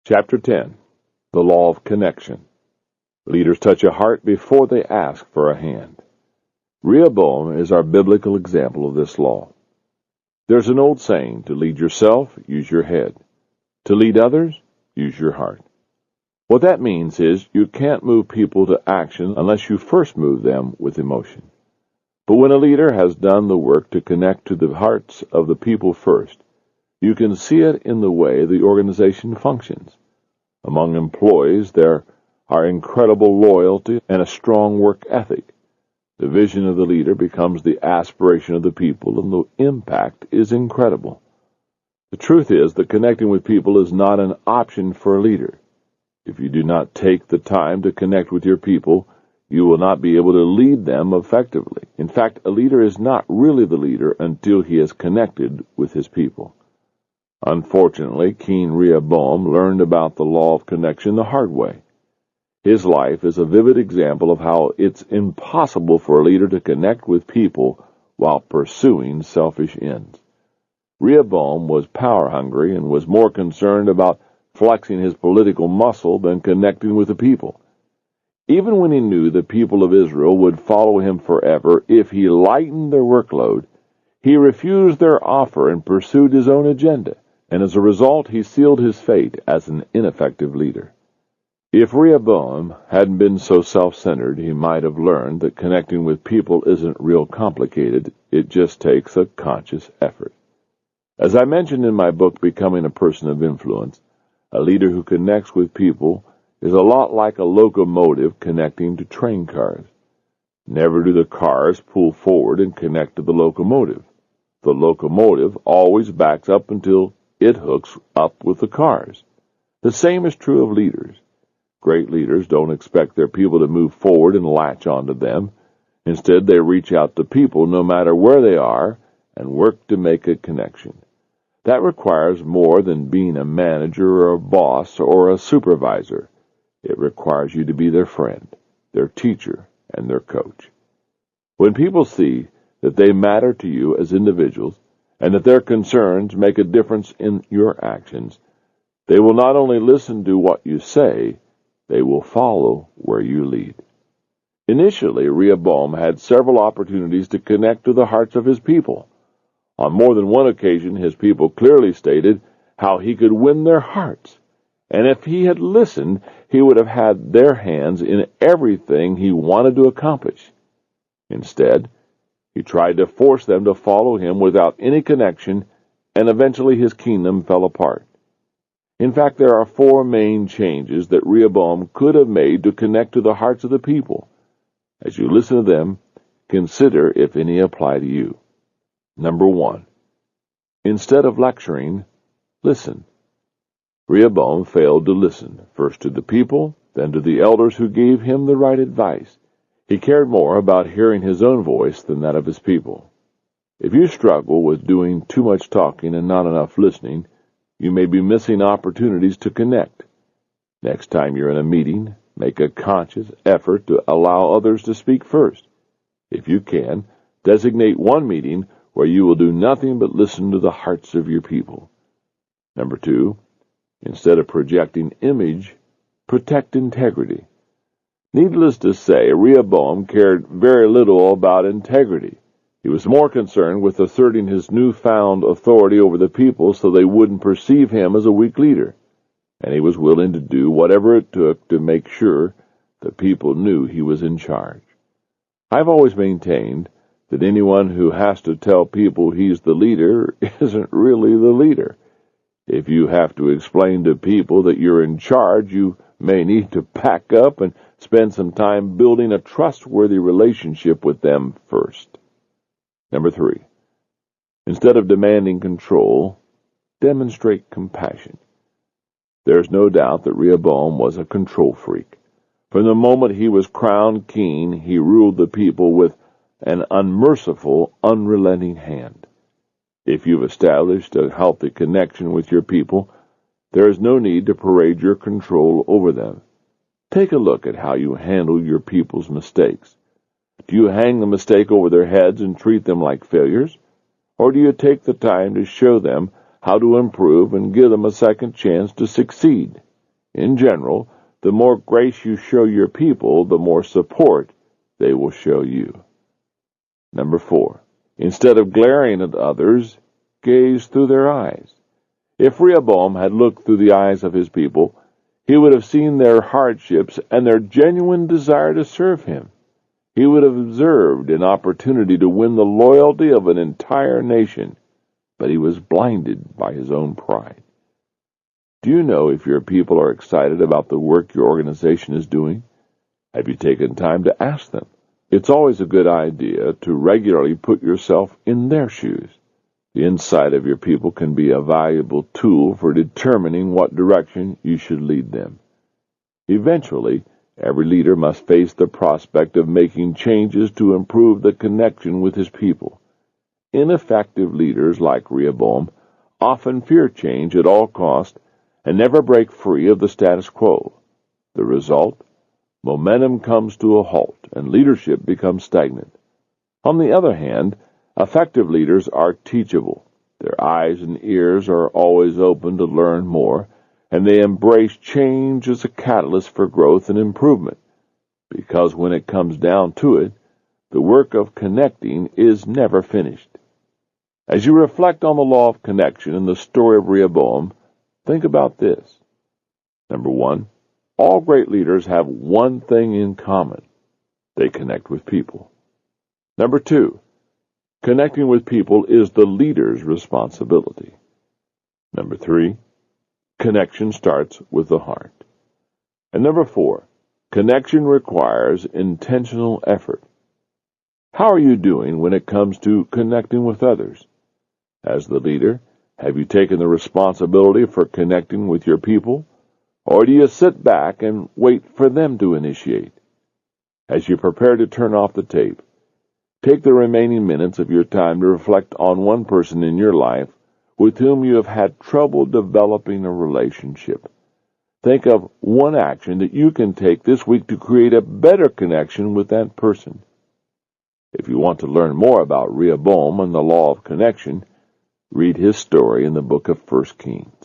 Chapter 10. The Law of Connection. Leaders touch a heart before they ask for a hand. Rehoboam is our biblical example of this law. There's an old saying, to lead yourself, use your head. To lead others, use your heart. What that means is you can't move people to action unless you first move them with emotion. But when a leader has done the work to connect to the hearts of the people first, you can see it in the way the organization functions. Among employees, there are incredible loyalty and a strong work ethic. The vision of the leader becomes the aspiration of the people, and the impact is incredible. The truth is that connecting with people is not an option for a leader. If you do not take the time to connect with your people, you will not be able to lead them effectively. In fact, a leader is not really the leader until he is connected with his people. Unfortunately, King Rehoboam learned about the law of connection the hard way. His life is a vivid example of how it's impossible for a leader to connect with people while pursuing selfish ends. Rehoboam was power-hungry and was more concerned about flexing his political muscle than connecting with the people. Even when he knew the people of Israel would follow him forever if he lightened their workload, he refused their offer and pursued his own agenda. And as a result, he sealed his fate as an ineffective leader. If Rehoboam hadn't been so self-centered, he might have learned that connecting with people isn't real complicated. It just takes a conscious effort. As I mentioned in my book, Becoming a Person of Influence, a leader who connects with people is a lot like a locomotive connecting to train cars. Never do the cars pull forward and connect to the locomotive. The locomotive always backs up until it hooks up with the cars. The same is true of leaders. Great leaders don't expect their people to move forward and latch onto them. Instead, they reach out to people no matter where they are and work to make a connection. That requires more than being a manager or a boss or a supervisor. It requires you to be their friend, their teacher, and their coach. When people see that they matter to you as individuals, and that their concerns make a difference in your actions, they will not only listen to what you say, they will follow where you lead. Initially, Rehoboam had several opportunities to connect to the hearts of his people. On more than one occasion, his people clearly stated how he could win their hearts, and if he had listened, he would have had their hands in everything he wanted to accomplish. Instead, he tried to force them to follow him without any connection, and eventually his kingdom fell apart. In fact, there are 4 main changes that Rehoboam could have made to connect to the hearts of the people. As you listen to them, consider if any apply to you. Number 1. Instead of lecturing, listen. Rehoboam failed to listen, first to the people, then to the elders who gave him the right advice. He cared more about hearing his own voice than that of his people. If you struggle with doing too much talking and not enough listening, you may be missing opportunities to connect. Next time you're in a meeting, make a conscious effort to allow others to speak first. If you can, designate one meeting where you will do nothing but listen to the hearts of your people. Number 2, instead of projecting image, protect integrity. Needless to say, Rehoboam cared very little about integrity. He was more concerned with asserting his newfound authority over the people so they wouldn't perceive him as a weak leader, and he was willing to do whatever it took to make sure the people knew he was in charge. I've always maintained that anyone who has to tell people he's the leader isn't really the leader. If you have to explain to people that you're in charge, you may need to back up and spend some time building a trustworthy relationship with them first. Number 3, instead of demanding control, demonstrate compassion. There's no doubt that Rehoboam was a control freak. From the moment he was crowned king, he ruled the people with an unmerciful, unrelenting hand. If you've established a healthy connection with your people, there is no need to parade your control over them. Take a look at how you handle your people's mistakes. Do you hang the mistake over their heads and treat them like failures? Or do you take the time to show them how to improve and give them a second chance to succeed? In general, the more grace you show your people, the more support they will show you. Number 4, instead of glaring at others, gaze through their eyes. If Rehoboam had looked through the eyes of his people, he would have seen their hardships and their genuine desire to serve him. He would have observed an opportunity to win the loyalty of an entire nation, but he was blinded by his own pride. Do you know if your people are excited about the work your organization is doing? Have you taken time to ask them? It's always a good idea to regularly put yourself in their shoes. The insight of your people can be a valuable tool for determining what direction you should lead them. Eventually, every leader must face the prospect of making changes to improve the connection with his people. Ineffective leaders like Rehoboam often fear change at all costs and never break free of the status quo. The result? Momentum comes to a halt and leadership becomes stagnant. On the other hand, effective leaders are teachable. Their eyes and ears are always open to learn more, and they embrace change as a catalyst for growth and improvement. Because when it comes down to it, the work of connecting is never finished. As you reflect on the law of connection and the story of Rehoboam, think about this. Number 1, all great leaders have one thing in common. They connect with people. Number 2, connecting with people is the leader's responsibility. Number 3, connection starts with the heart. And number 4, connection requires intentional effort. How are you doing when it comes to connecting with others? As the leader, have you taken the responsibility for connecting with your people, or do you sit back and wait for them to initiate? As you prepare to turn off the tape, take the remaining minutes of your time to reflect on one person in your life with whom you have had trouble developing a relationship. Think of one action that you can take this week to create a better connection with that person. If you want to learn more about Rehoboam and the law of connection, read his story in the book of 1 Kings.